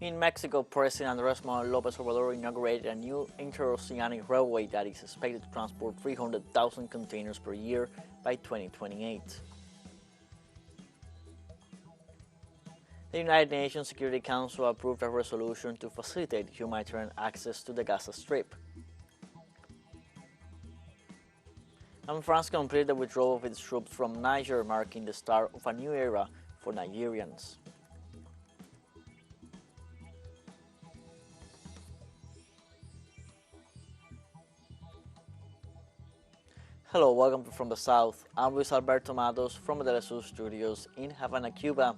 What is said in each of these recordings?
In Mexico, President Manuel Lopez Obrador inaugurated a new interoceanic railway that is expected to transport 300,000 containers per year by 2028. The United Nations Security Council approved a resolution to facilitate humanitarian access to the Gaza Strip. And France completed the withdrawal of its troops from Niger, marking the start of a new era for Nigerians. Hello, welcome from the South. I'm Luis Alberto Matos from the teleSUR studios in Havana, Cuba.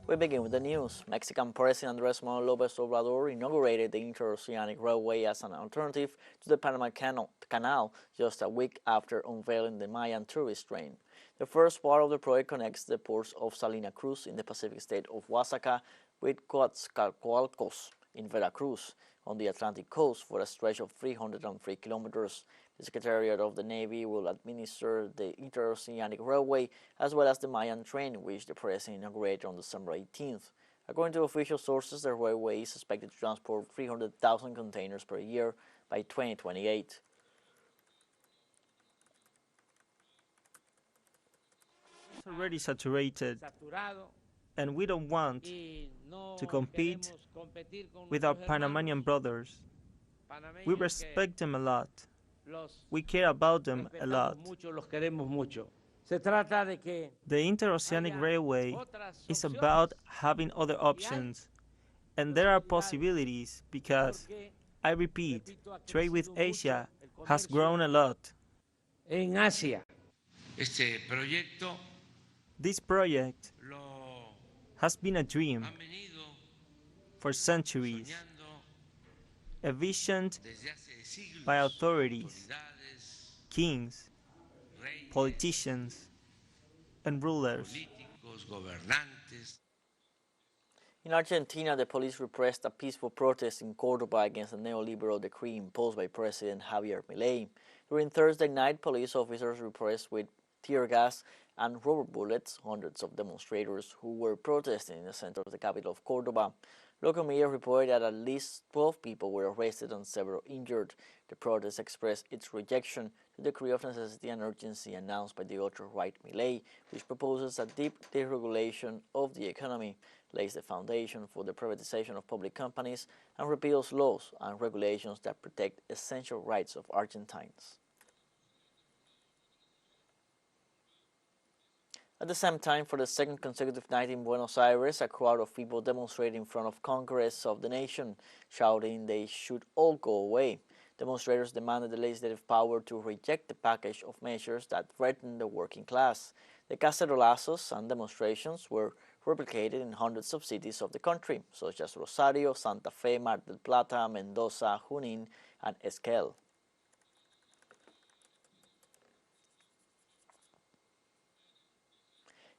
We begin with the news. Mexican President Manuel Lopez Obrador inaugurated the interoceanic railway as an alternative to the Panama Canal just a week after unveiling the Mayan tourist train. The first part of the project connects the ports of Salina Cruz in the Pacific state of Oaxaca with Coatzacoalcos in Veracruz on the Atlantic coast for a stretch of 303 kilometers. The Secretariat of the Navy will administer the interoceanic railway as well as the Mayan train, which the President inaugurated on December 18th. According to official sources, the railway is expected to transport 300,000 containers per year by 2028. It's already saturated, and we don't want to compete with our Panamanian brothers. We respect them a lot. We care about them a lot. The interoceanic railway is about having other options, and there are possibilities because, I repeat, trade with Asia has grown a lot. This project has been a dream for centuries, envisioned by authorities, kings, politicians, and rulers. In Argentina, the police repressed a peaceful protest in Córdoba against a neoliberal decree imposed by President Javier Milei. During Thursday night, police officers repressed with tear gas and rubber bullets hundreds of demonstrators who were protesting in the center of the capital of Córdoba. Local media reported that at least 12 people were arrested and several injured. The protest expressed its rejection to the decree of necessity and urgency announced by the ultra-right Milei, which proposes a deep deregulation of the economy, lays the foundation for the privatization of public companies, and repeals laws and regulations that protect essential rights of Argentines. At the same time, for the second consecutive night in Buenos Aires, a crowd of people demonstrated in front of Congress of the nation, shouting they should all go away. Demonstrators demanded the legislative power to reject the package of measures that threaten the working class. The cacerolazos and demonstrations were replicated in hundreds of cities of the country, such as Rosario, Santa Fe, Mar del Plata, Mendoza, Junín, and Esquel.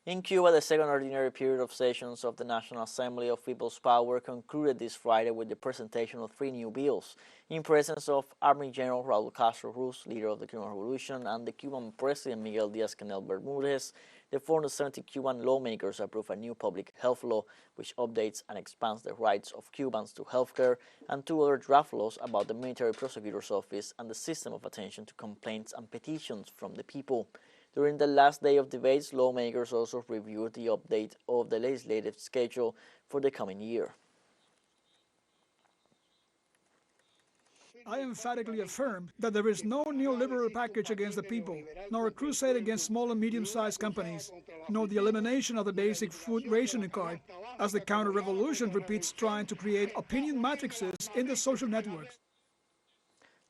In Cuba, the second ordinary period of sessions of the National Assembly of People's Power concluded this Friday with the presentation of 3 new bills, in presence of Army General Raúl Castro Ruz, leader of the Cuban Revolution, and the Cuban President Miguel Díaz-Canel Bermúdez. The 470 Cuban lawmakers approved a new public health law, which updates and expands the rights of Cubans to health care, and 2 other draft laws about the Military Prosecutor's Office and the system of attention to complaints and petitions from the people. During the last day of debates, lawmakers also reviewed the update of the legislative schedule for the coming year. I emphatically affirm that there is no neoliberal package against the people, nor a crusade against small and medium-sized companies, nor the elimination of the basic food rationing card, as the counter-revolution repeats trying to create opinion matrices in the social networks.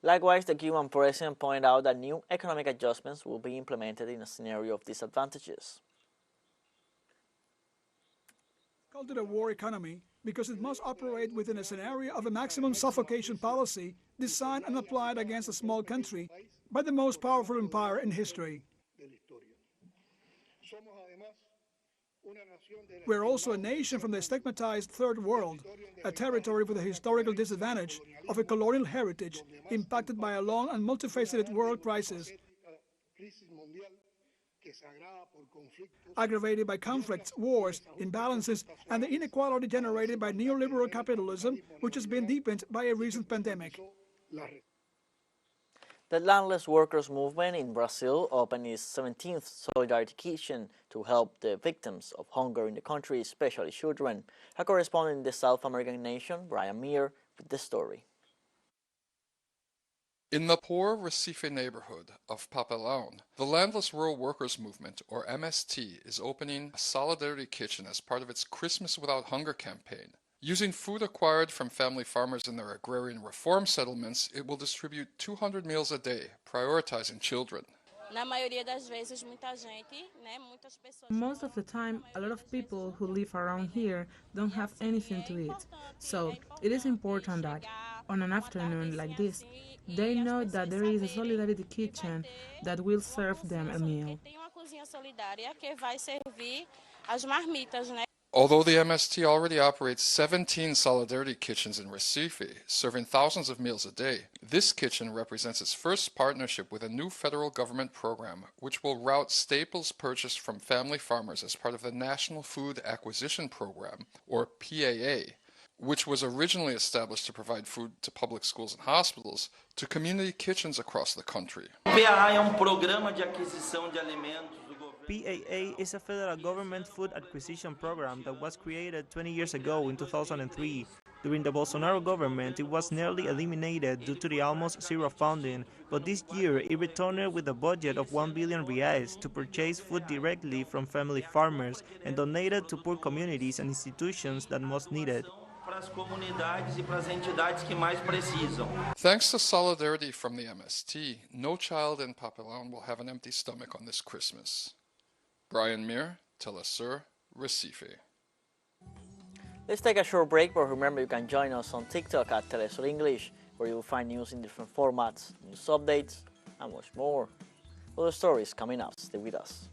Likewise, the Cuban president pointed out that new economic adjustments will be implemented in a scenario of disadvantages. Called it a war economy because it must operate within a scenario of a maximum suffocation policy designed and applied against a small country by the most powerful empire in history. We're also a nation from the stigmatized Third World, a territory with a historical disadvantage of a colonial heritage impacted by a long and multifaceted world crisis. aggravated by conflicts, wars, imbalances, and the inequality generated by neoliberal capitalism, which has been deepened by a recent pandemic. The landless workers movement in Brazil opened its 17th Solidarity Kitchen to help the victims of hunger in the country, especially children. A correspondent in the South American nation, Brian Meir, with the story. In the poor Recife neighborhood of Papelão, the Landless Rural Workers Movement, or MST, is opening a Solidarity Kitchen as part of its Christmas Without Hunger campaign. Using food acquired from family farmers in their agrarian reform settlements, it will distribute 200 meals a day, prioritizing children. Most of the time, a lot of people who live around here don't have anything to eat. So, it is important that, on an afternoon like this, they know that there is a Solidarity Kitchen that will serve them a meal. Although the MST already operates 17 Solidarity Kitchens in Recife, serving thousands of meals a day, this kitchen represents its first partnership with a new federal government program which will route staples purchased from family farmers as part of the National Food Acquisition Program, or PAA, which was originally established to provide food to public schools and hospitals, to community kitchens across the country. PAA is a federal government food acquisition program that was created 20 years ago in 2003. During the Bolsonaro government, it was nearly eliminated due to the almost zero funding, but this year it returned with a budget of 1 billion reais to purchase food directly from family farmers and donate it to poor communities and institutions that most need it. Thanks to solidarity from the MST, no child in Papelão will have an empty stomach on this Christmas. Brian Meir, teleSUR, Recife. Let's take a short break, but remember you can join us on TikTok at teleSUR English, where you will find news in different formats, news updates, and much more. Other stories coming up. Stay with us.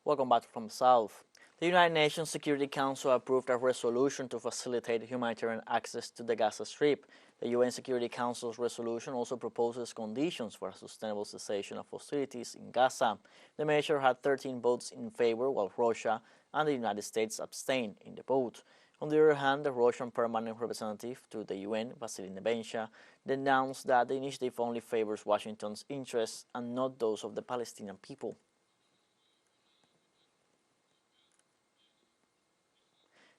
Welcome back from the South. The United Nations Security Council approved a resolution to facilitate humanitarian access to the Gaza Strip. The UN Security Council's resolution also proposes conditions for a sustainable cessation of hostilities in Gaza. The measure had 13 votes in favor, while Russia and the United States abstained in the vote. On the other hand, the Russian permanent representative to the UN, Vasily Nebensha, denounced that the initiative only favors Washington's interests and not those of the Palestinian people.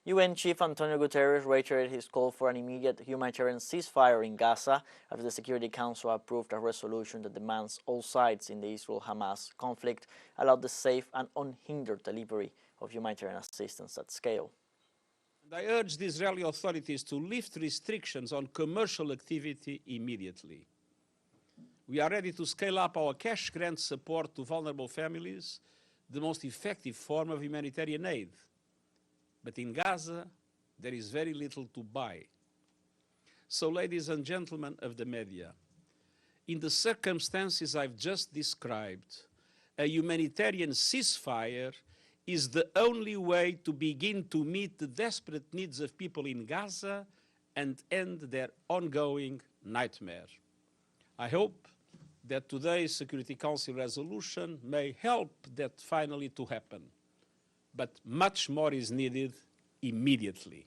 UN Chief Antonio Guterres reiterated his call for an immediate humanitarian ceasefire in Gaza after the Security Council approved a resolution that demands all sides in the Israel-Hamas conflict allow the safe and unhindered delivery of humanitarian assistance at scale. I urge the Israeli authorities to lift restrictions on commercial activity immediately. We are ready to scale up our cash grant support to vulnerable families, the most effective form of humanitarian aid. But in Gaza, there is very little to buy. So, ladies and gentlemen of the media, in the circumstances I've just described, a humanitarian ceasefire is the only way to begin to meet the desperate needs of people in Gaza and end their ongoing nightmare. I hope that today's Security Council resolution may help that finally to happen. But much more is needed immediately.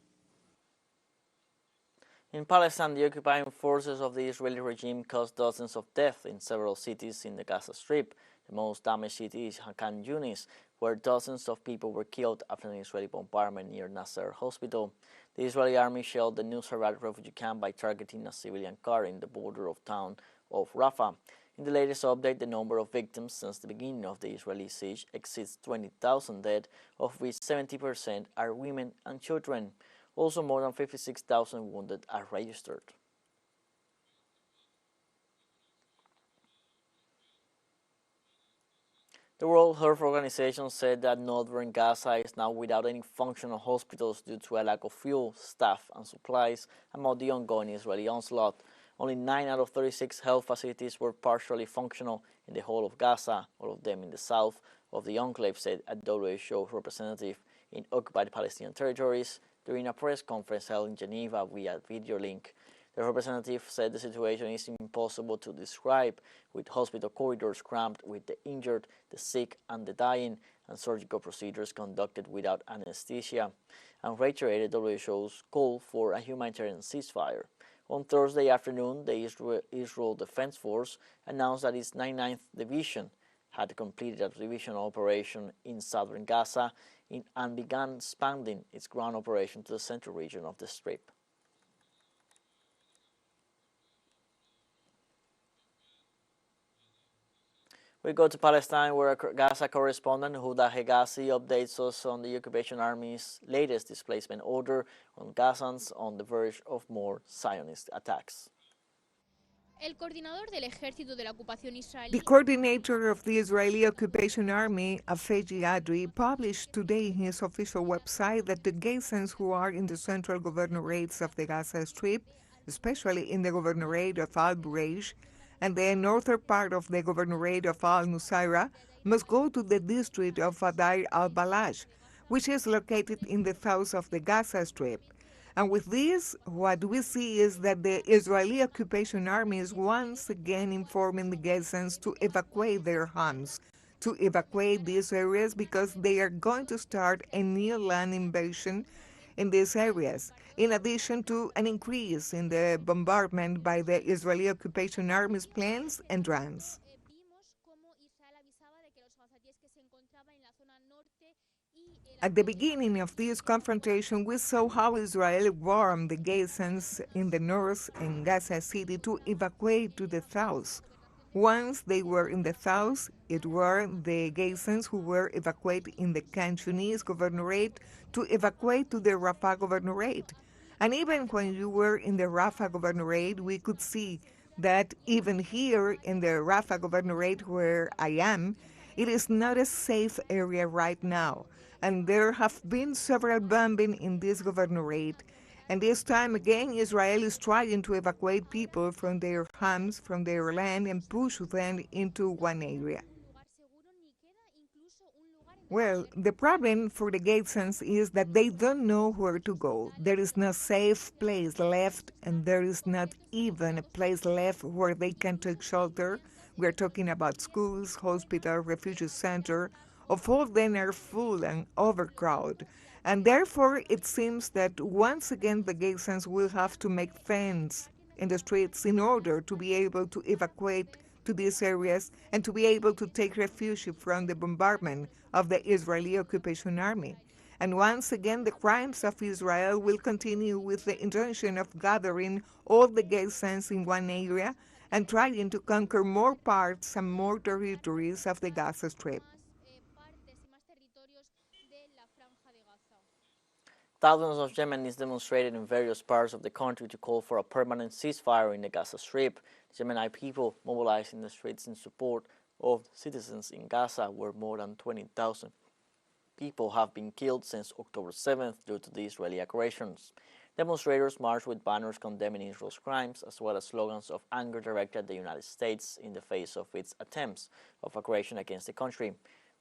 In Palestine, the occupying forces of the Israeli regime caused dozens of deaths in several cities in the Gaza Strip. The most damaged city is Khan Yunis, where dozens of people were killed after an Israeli bombardment near Nasser Hospital. The Israeli army shelled the Nusayrat refugee camp by targeting a civilian car in the border of town of Rafah. In the latest update, the number of victims since the beginning of the Israeli siege exceeds 20,000 dead, of which 70% are women and children. Also, more than 56,000 wounded are registered. The World Health Organization said that northern Gaza is now without any functional hospitals due to a lack of fuel, staff, and supplies among the ongoing Israeli onslaught. Only 9 out of 36 health facilities were partially functional in the whole of Gaza, all of them in the south of the enclave, said a WHO representative in occupied Palestinian territories during a press conference held in Geneva via video link. The representative said the situation is impossible to describe, with hospital corridors crammed with the injured, the sick, and the dying, and surgical procedures conducted without anesthesia, and reiterated WHO's call for a humanitarian ceasefire. On Thursday afternoon, the Israel Defense Force announced that its 99th Division had completed a divisional operation in southern Gaza and began expanding its ground operation to the central region of the Strip. We go to Palestine, where a Gaza correspondent, Huda Hegazi, updates us on the occupation army's latest displacement order on Gazans on the verge of more Zionist attacks. The coordinator of the Israeli occupation army, Afeji Adri, published today in his official website that the Gazans who are in the central governorates of the Gaza Strip, especially in the governorate of Al-Bureish, and the northern part of the governorate of Al-Nusayra, must go to the district of Adair al-Balaj, which is located in the south of the Gaza Strip. And with this, what we see is that the Israeli occupation army is once again informing the Gazans to evacuate their homes, to evacuate these areas because they are going to start a new land invasion in these areas, in addition to an increase in the bombardment by the Israeli occupation army's planes and drones. At the beginning of this confrontation, we saw how Israel warned the Gazans in the north and Gaza City to evacuate to the south. Once they were in the south, it were the Gazans who were evacuated in the Khan Yunis governorate to evacuate to the Rafah governorate. And even when you were in the Rafah governorate, we could see that even here in the Rafah governorate where I am, it is not a safe area right now. And there have been several bombings in this governorate. And this time again, Israel is trying to evacuate people from their homes, from their land, and push them into one area. Well, the problem for the Gazans is that they don't know where to go. There is no safe place left, and there is not even a place left where they can take shelter. We're talking about schools, hospital, refugee center. All of them are full and overcrowded. And therefore, it seems that once again the Gazans will have to make fence in the streets in order to be able to evacuate to these areas and to be able to take refuge from the bombardment of the Israeli occupation army. And once again, the crimes of Israel will continue with the intention of gathering all the Gazans in one area and trying to conquer more parts and more territories of the Gaza Strip. Thousands of Yemenis demonstrated in various parts of the country to call for a permanent ceasefire in the Gaza Strip. The Yemeni people mobilized in the streets in support of citizens in Gaza, where more than 20,000 people have been killed since October 7th due to the Israeli aggressions. Demonstrators marched with banners condemning Israel's crimes, as well as slogans of anger directed at the United States in the face of its attempts of aggression against the country.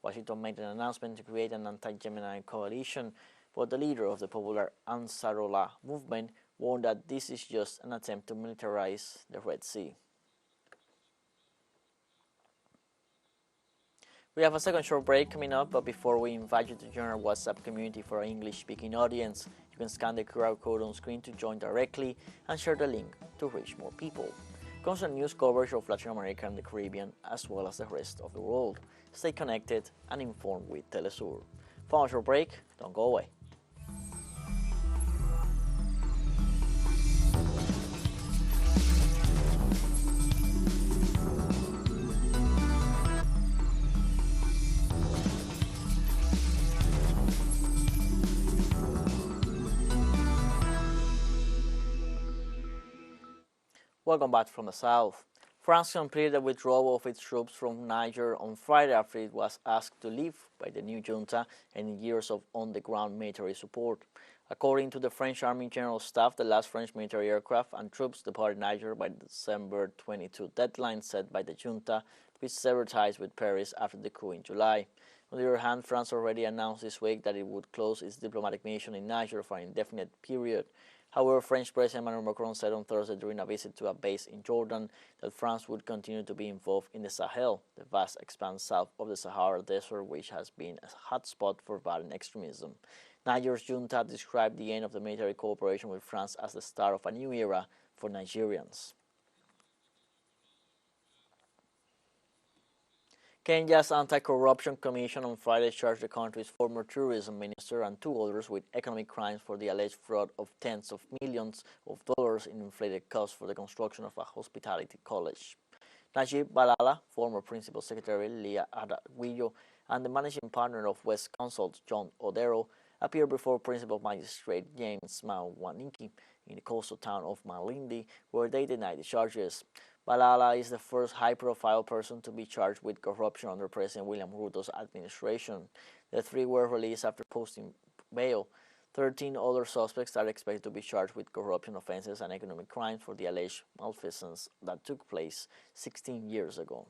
Washington made an announcement to create an anti-Yemeni coalition, but the leader of the popular Ansarullah movement warned that this is just an attempt to militarize the Red Sea. We have a second short break coming up, but before we invite you to join our WhatsApp community for our English-speaking audience, you can scan the QR code on screen to join directly and share the link to reach more people. Constant news coverage of Latin America and the Caribbean, as well as the rest of the world. Stay connected and informed with teleSUR. For a short break, don't go away. Welcome back from the south. France completed the withdrawal of its troops from Niger on Friday after it was asked to leave by the new junta and years of on-the-ground military support. According to the French Army General Staff, the last French military aircraft and troops departed Niger by the December 22 deadline set by the junta, which severed ties with Paris after the coup in July. On the other hand, France already announced this week that it would close its diplomatic mission in Niger for an indefinite period. However, French President Emmanuel Macron said on Thursday during a visit to a base in Jordan that France would continue to be involved in the Sahel, the vast expanse south of the Sahara Desert, which has been a hotspot for violent extremism. Niger's junta described the end of the military cooperation with France as the start of a new era for Nigerians. Kenya's Anti-Corruption Commission on Friday charged the country's former tourism minister and two others with economic crimes for the alleged fraud of tens of millions of dollars in inflated costs for the construction of a hospitality college. Najib Balala, former principal secretary Leah Adaguillo, and the managing partner of West Consult, John Odero, appeared before Principal Magistrate James Mawaniki in the coastal town of Malindi, where they denied the charges. Balala is the first high-profile person to be charged with corruption under President William Ruto's administration. The three were released after posting bail. 13 other suspects are expected to be charged with corruption offenses and economic crimes for the alleged malfeasance that took place 16 years ago.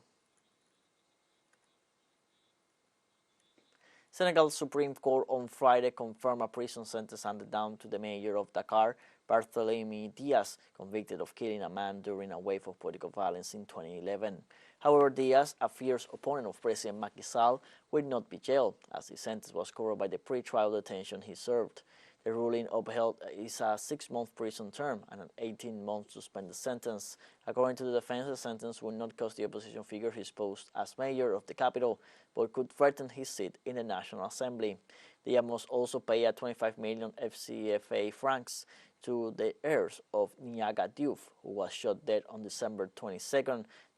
Senegal's Supreme Court on Friday confirmed a prison sentence handed down to the mayor of Dakar, Barthélemy Diaz, convicted of killing a man during a wave of political violence in 2011. However, Diaz, a fierce opponent of President Macky Sall, will not be jailed, as his sentence was covered by the pre-trial detention he served. The ruling upheld is a 6-month prison term and an 18-month suspended sentence. According to the defense, the sentence will not cost the opposition figure his post as mayor of the capital, but could threaten his seat in the National Assembly. Diaz must also pay a 25 million FCFA francs to the heirs of Niaga Diouf, who was shot dead on December 22,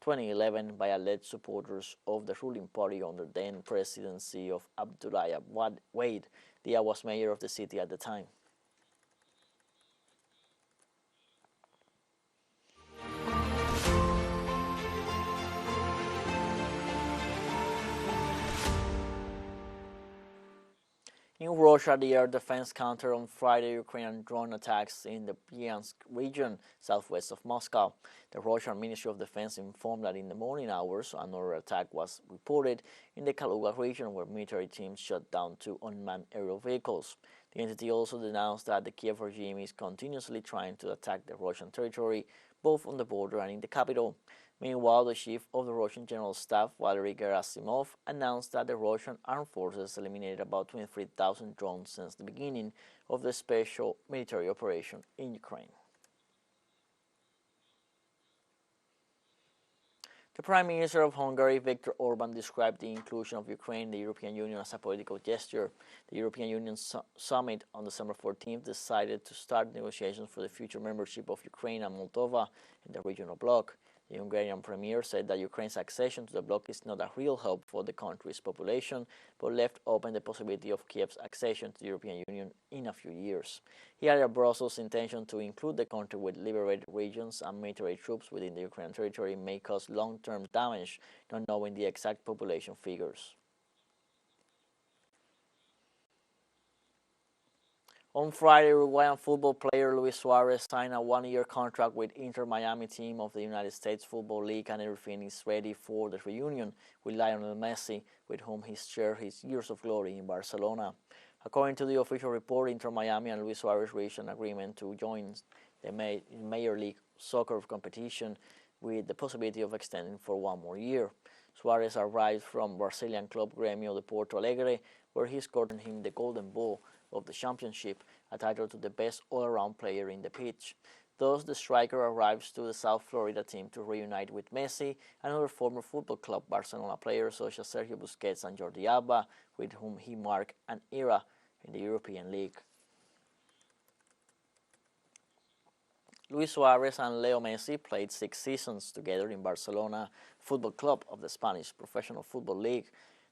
2011 by alleged supporters of the ruling party under the then presidency of Abdoulaye Wade. Diaz was mayor of the city at the time. In Russia, the air defense countered on Friday Ukrainian drone attacks in the Bryansk region, southwest of Moscow. The Russian Ministry of Defense informed that in the morning hours, another attack was reported in the Kaluga region, where military teams shot down 2 unmanned aerial vehicles. The entity also denounced that the Kiev regime is continuously trying to attack the Russian territory, both on the border and in the capital. Meanwhile, the chief of the Russian General Staff, Valery Gerasimov, announced that the Russian armed forces eliminated about 23,000 drones since the beginning of the special military operation in Ukraine. The Prime Minister of Hungary, Viktor Orban, described the inclusion of Ukraine in the European Union as a political gesture. The European Union summit on December 14th decided to start negotiations for the future membership of Ukraine and Moldova in the regional bloc. The Hungarian premier said that Ukraine's accession to the bloc is not a real help for the country's population, but left open the possibility of Kiev's accession to the European Union in a few years. He added Brussels' intention to include the country with liberated regions and military troops within the Ukrainian territory may cause long-term damage, not knowing the exact population figures. On Friday, Uruguayan football player Luis Suarez signed a 1-year contract with Inter Miami team of the United States Football League, and everything is ready for the reunion with Lionel Messi, with whom he shared his years of glory in Barcelona. According to the official report, Inter Miami and Luis Suarez reached an agreement to join the Major League Soccer competition with the possibility of extending for 1 more year. Suarez arrived from Brazilian club Grêmio de Porto Alegre, where he scored him the Golden Ball of the championship, a title to the best all-around player in the pitch. Thus, the striker arrives to the South Florida team to reunite with Messi and other former football club Barcelona players such as Sergio Busquets and Jordi Alba, with whom he marked an era in the European League. Luis Suarez and Leo Messi played 6 seasons together in Barcelona Football Club of the Spanish Professional Football League.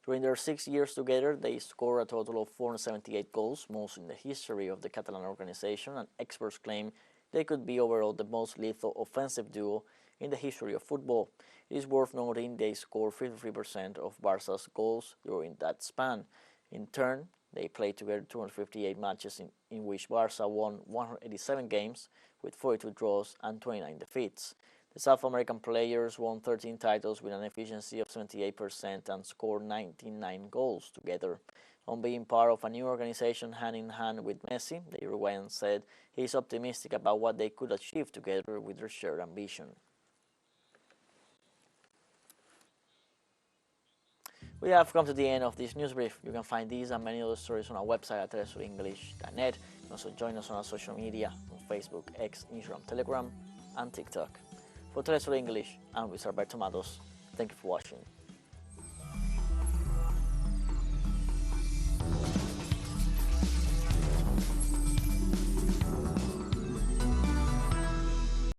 During their 6 years together, they scored a total of 478 goals, most in the history of the Catalan organization, and experts claim they could be overall the most lethal offensive duo in the history of football. It is worth noting they scored 53% of Barca's goals during that span. In turn, they played together 258 matches in which Barca won 187 games with 42 draws and 29 defeats. The South American players won 13 titles with an efficiency of 78% and scored 99 goals together. On being part of a new organization hand in hand with Messi, the Uruguayan said he is optimistic about what they could achieve together with their shared ambition. We have come to the end of this news brief. You can find these and many other stories on our website at telesurenglish.net. You can also join us on our social media on Facebook, X, Instagram, Telegram, and TikTok. For telesur English, I'm Luis Alberto Matos. Thank you for watching.